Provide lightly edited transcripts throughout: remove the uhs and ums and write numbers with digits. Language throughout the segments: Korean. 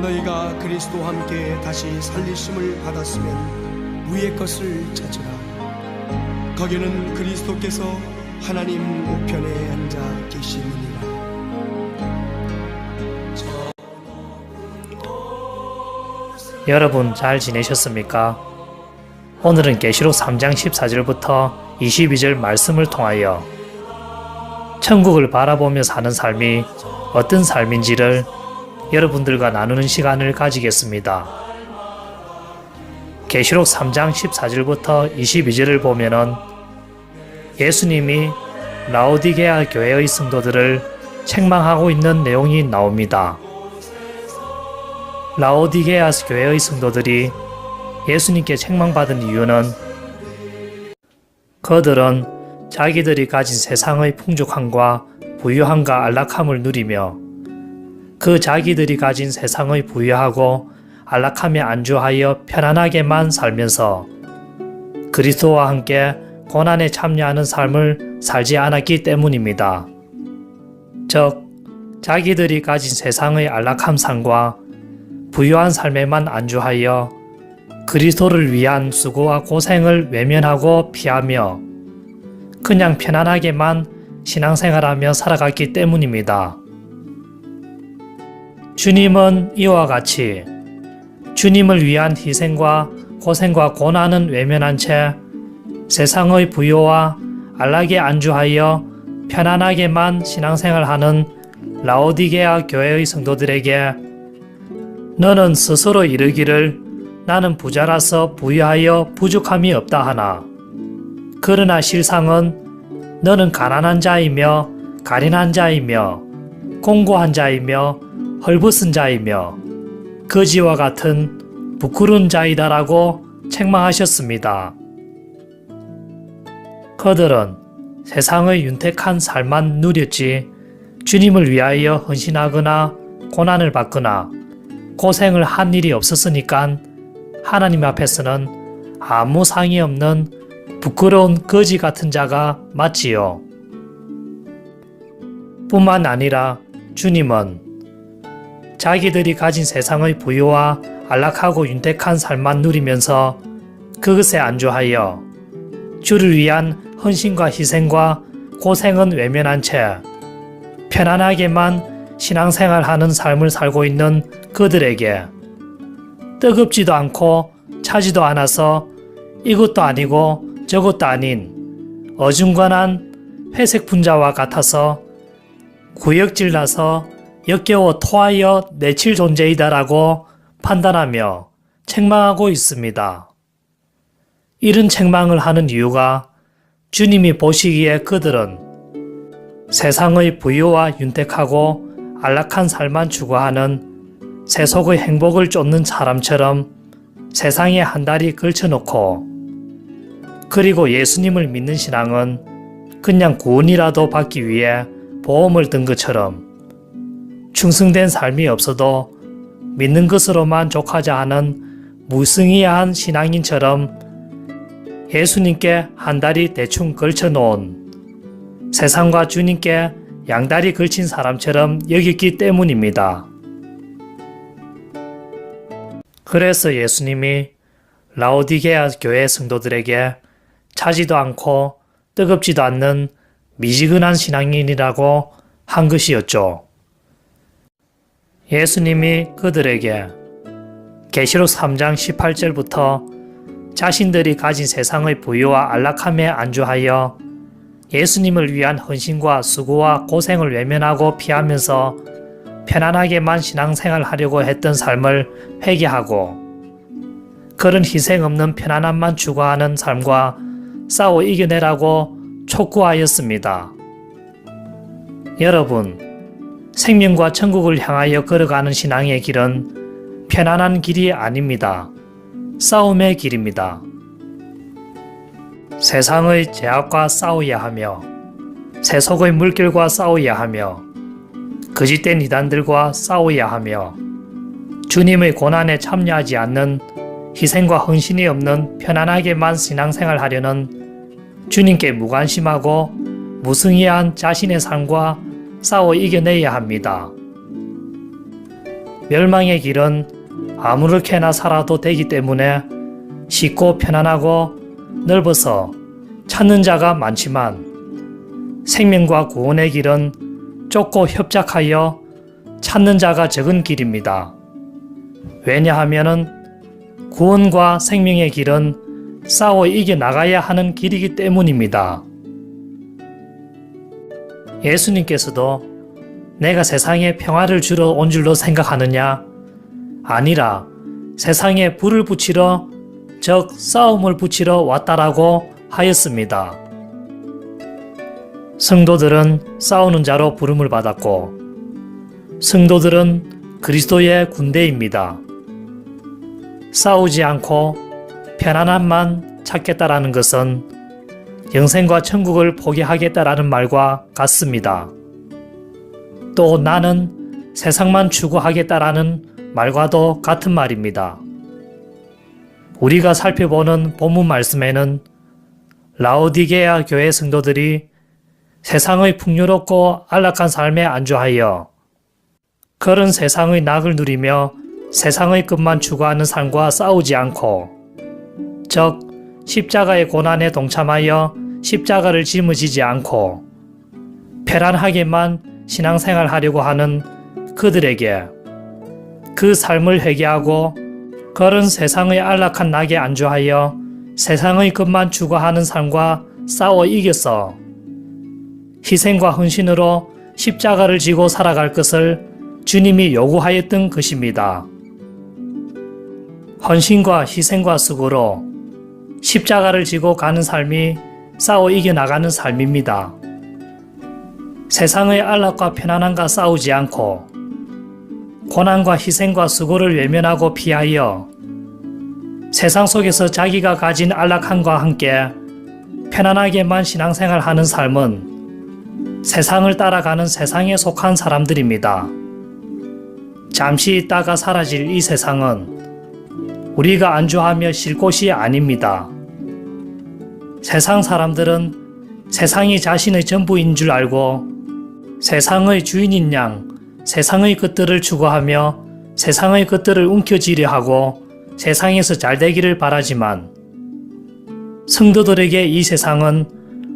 너희가 그리스도와 함께 다시 살리심을 받았으면 위의 것을 찾으라. 거기는 그리스도께서 하나님 우편에 앉아 계시느니라. 여러분 잘 지내셨습니까? 오늘은 계시록 3장 14절부터 22절 말씀을 통하여 천국을 바라보며 사는 삶이 어떤 삶인지를 여러분들과 나누는 시간을 가지겠습니다. 계시록 3장 14절부터 22절을 보면은 예수님이 라오디게아 교회의 성도들을 책망하고 있는 내용이 나옵니다. 라오디게아 교회의 성도들이 예수님께 책망받은 이유는 그들은 자기들이 가진 세상의 풍족함과 부유함과 안락함을 누리며 그 자기들이 가진 세상의 부유하고 안락함에 안주하여 편안하게만 살면서 그리스도와 함께 고난에 참여하는 삶을 살지 않았기 때문입니다. 즉, 자기들이 가진 세상의 안락함 삶과 부유한 삶에만 안주하여 그리스도를 위한 수고와 고생을 외면하고 피하며 그냥 편안하게만 신앙생활하며 살아갔기 때문입니다. 주님은 이와 같이 주님을 위한 희생과 고생과 고난은 외면한 채 세상의 부요와 안락에 안주하여 편안하게만 신앙생활하는 라오디게아 교회의 성도들에게 너는 스스로 이르기를 나는 부자라서 부유하여 부족함이 없다 하나 그러나 실상은 너는 가난한 자이며 가련한 자이며 공고한 자이며 헐벗은 자이며 거지와 같은 부끄러운 자이다라고 책망하셨습니다. 그들은 세상의 윤택한 삶만 누렸지 주님을 위하여 헌신하거나 고난을 받거나 고생을 한 일이 없었으니까 하나님 앞에서는 아무 상이 없는 부끄러운 거지 같은 자가 맞지요. 뿐만 아니라 주님은 자기들이 가진 세상의 부유와 안락하고 윤택한 삶만 누리면서 그것에 안주하여 주를 위한 헌신과 희생과 고생은 외면한 채 편안하게만 신앙생활하는 삶을 살고 있는 그들에게 뜨겁지도 않고 차지도 않아서 이것도 아니고 저것도 아닌 어중간한 회색 분자와 같아서 구역질 나서 역겨워 토하여 내칠 존재이다라고 판단하며 책망하고 있습니다. 이런 책망을 하는 이유가 주님이 보시기에 그들은 세상의 부유와 윤택하고 안락한 삶만 추구하는 세속의 행복을 쫓는 사람처럼 세상에 한 다리 걸쳐놓고 그리고 예수님을 믿는 신앙은 그냥 구원이라도 받기 위해 보험을 든 것처럼 충성된 삶이 없어도 믿는 것으로만 족하자 하는 무성의한 신앙인처럼 예수님께 한 다리 대충 걸쳐놓은 세상과 주님께 양다리 걸친 사람처럼 여겼기 때문입니다. 그래서 예수님이 라오디게아 교회 성도들에게 차지도 않고 뜨겁지도 않는 미지근한 신앙인이라고 한 것이었죠. 예수님이 그들에게 계시록 3장 18절부터 자신들이 가진 세상의 부유와 안락함에 안주하여 예수님을 위한 헌신과 수고와 고생을 외면하고 피하면서 편안하게만 신앙생활하려고 했던 삶을 회개하고 그런 희생 없는 편안함만 추구하는 삶과 싸워 이겨내라고 촉구하였습니다. 여러분, 생명과 천국을 향하여 걸어가는 신앙의 길은 편안한 길이 아닙니다. 싸움의 길입니다. 세상의 죄악과 싸워야 하며 세속의 물결과 싸워야 하며 거짓된 이단들과 싸워야 하며 주님의 고난에 참여하지 않는 희생과 헌신이 없는 편안하게만 신앙생활하려는 주님께 무관심하고 무성의한 자신의 삶과 싸워 이겨내야 합니다. 멸망의 길은 아무렇게나 살아도 되기 때문에 쉽고 편안하고 넓어서 찾는 자가 많지만 생명과 구원의 길은 좁고 협착하여 찾는 자가 적은 길입니다. 왜냐하면 구원과 생명의 길은 싸워 이겨나가야 하는 길이기 때문입니다. 예수님께서도 내가 세상에 평화를 주러 온 줄로 생각하느냐? 아니라 세상에 불을 붙이러, 즉 싸움을 붙이러 왔다라고 하였습니다. 성도들은 싸우는 자로 부름을 받았고 성도들은 그리스도의 군대입니다. 싸우지 않고 편안함만 찾겠다라는 것은 영생과 천국을 포기하겠다라는 말과 같습니다. 또 나는 세상만 추구하겠다라는 말과도 같은 말입니다. 우리가 살펴보는 본문 말씀에는 라오디게아 교회 성도들이 세상의 풍요롭고 안락한 삶에 안주하여 그런 세상의 낙을 누리며 세상의 것만 추구하는 삶과 싸우지 않고, 즉 십자가의 고난에 동참하여 십자가를 짊어지지 않고 편안하게만 신앙생활하려고 하는 그들에게 그 삶을 회개하고 그런 세상의 안락한 낙에 안주하여 세상의 것만 추구하는 삶과 싸워 이겨서 희생과 헌신으로 십자가를 지고 살아갈 것을 주님이 요구하였던 것입니다. 헌신과 희생과 수고로 십자가를 지고 가는 삶이 싸워 이겨나가는 삶입니다. 세상의 안락과 편안함과 싸우지 않고 고난과 희생과 수고를 외면하고 피하여 세상 속에서 자기가 가진 안락함과 함께 편안하게만 신앙생활하는 삶은 세상을 따라가는 세상에 속한 사람들입니다. 잠시 있다가 사라질 이 세상은 우리가 안주하며 쉴 곳이 아닙니다. 세상 사람들은 세상이 자신의 전부인 줄 알고 세상의 주인인 양 세상의 것들을 추구하며 세상의 것들을 움켜쥐려 하고 세상에서 잘 되기를 바라지만 성도들에게 이 세상은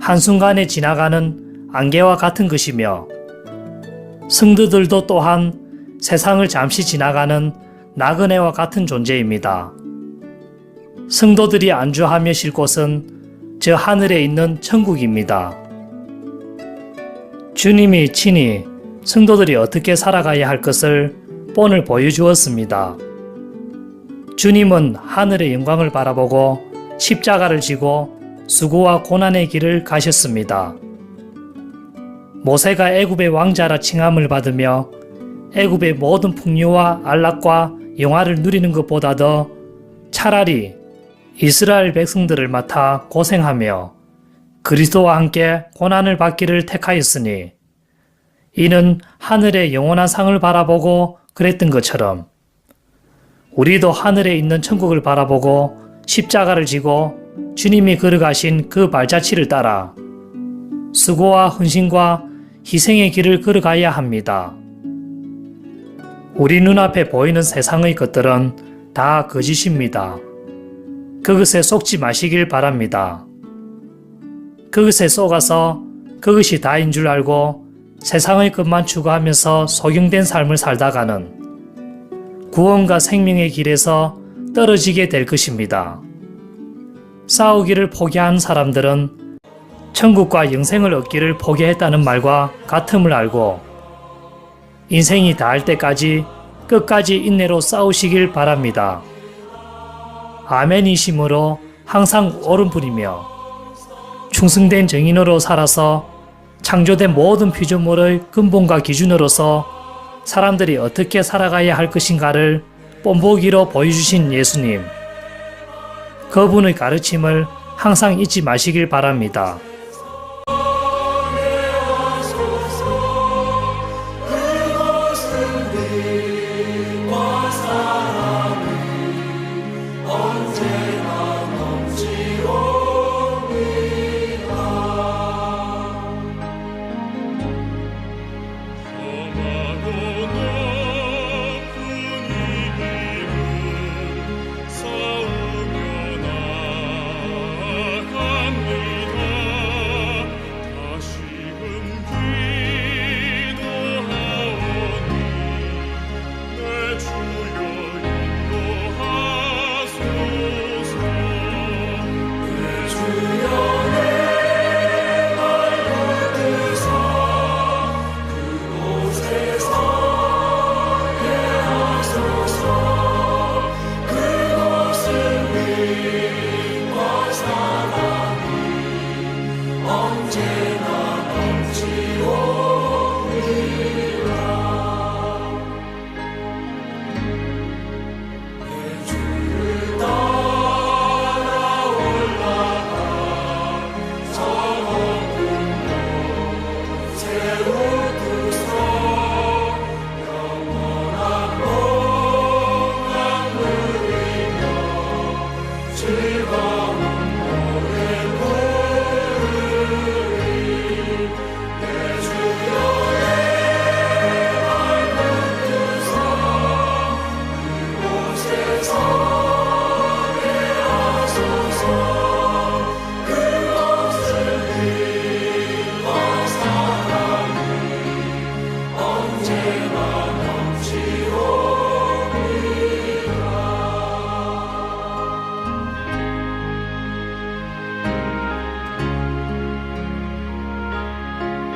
한순간에 지나가는 안개와 같은 것이며 성도들도 또한 세상을 잠시 지나가는 나그네와 같은 존재입니다. 성도들이 안주하며 쉴 곳은 저 하늘에 있는 천국입니다. 주님이 친히 성도들이 어떻게 살아가야 할 것을 본을 보여주었습니다. 주님은 하늘의 영광을 바라보고 십자가를 지고 수고와 고난의 길을 가셨습니다. 모세가 애굽의 왕자라 칭함을 받으며 애굽의 모든 풍요와 안락과 영화를 누리는 것보다도 차라리 이스라엘 백성들을 맡아 고생하며 그리스도와 함께 고난을 받기를 택하였으니 이는 하늘의 영원한 상을 바라보고 그랬던 것처럼 우리도 하늘에 있는 천국을 바라보고 십자가를 지고 주님이 걸어가신 그 발자취를 따라 수고와 헌신과 희생의 길을 걸어가야 합니다. 우리 눈앞에 보이는 세상의 것들은 다 거짓입니다. 그것에 속지 마시길 바랍니다. 그것에 속아서 그것이 다인 줄 알고 세상의 것만 추구하면서 소경된 삶을 살다가는 구원과 생명의 길에서 떨어지게 될 것입니다. 싸우기를 포기한 사람들은 천국과 영생을 얻기를 포기했다는 말과 같음을 알고 인생이 다할 때까지 끝까지 인내로 싸우시길 바랍니다. 아멘이심으로 항상 옳은 분이며 충성된 정인으로 살아서 창조된 모든 피조물의 근본과 기준으로서 사람들이 어떻게 살아가야 할 것인가를 뽐보기로 보여주신 예수님. 그분의 가르침을 항상 잊지 마시길 바랍니다.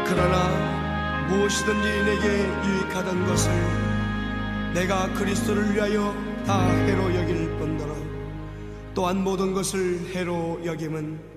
그러나 무엇이든지 내게 유익하던 것을 내가 그리스도를 위하여 다 해로 여길 뿐더러 또한 모든 것을 해로 여김은